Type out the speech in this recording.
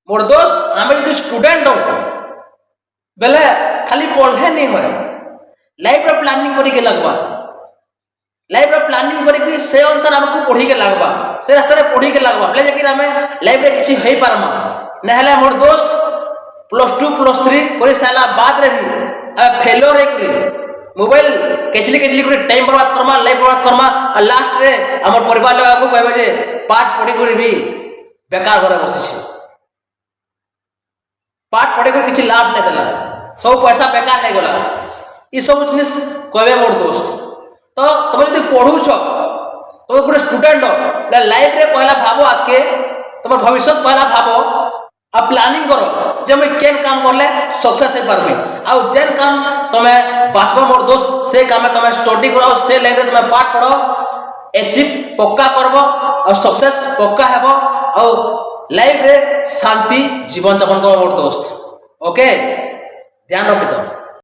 मोर दोस्त आम जो स्टूडेंट हो बेले खाली पढ़े नहीं हो लाइफ प्लानिंग करके लगवा लाइफ प्लानिंग करके से अनुसार आमको पढ़ी के लगवा से रास्ते पढ़ी के लगवा बोले जाकि आम लाइफ रे किसी हो पारमा नहले मोर दोस्त +2 +3 कर सारा बाद रे भी फेलोर है मोबाइल केचली केचली कर टाइम बर्बाद करमा लाइफ बर्बाद करमा और लास्ट रे हमर परिवार लोग को कहबे जे पाठ पढ़ी कर भी बेकार घरे बसिछि पाठ पढ़ी कर किसी लाभ नहीं देला सब पैसा बेकार है गला ये सब जिनिस कहबे मोर दोस्त तो तुम जो पढ़ुच तुम गोटे स्टूडेंट हो लाइफ रे पहला भाव आके तुम भविष्य पहला भाव आ प्लानिंग करो जे मैं केन काम करले सक्सेस हो पारबे आ जेन काम तुम्हें बासबा मोर दोस्त से काम तुम्हें स्टडी करो से लाइन रे तुम्हें पाठ पढ़ो अचीव पक्का करबो और सक्सेस पक्का हेबो और लाइफ रे शांति जीवन यापन करो मोर दोस्त ओके ध्यान रखितो।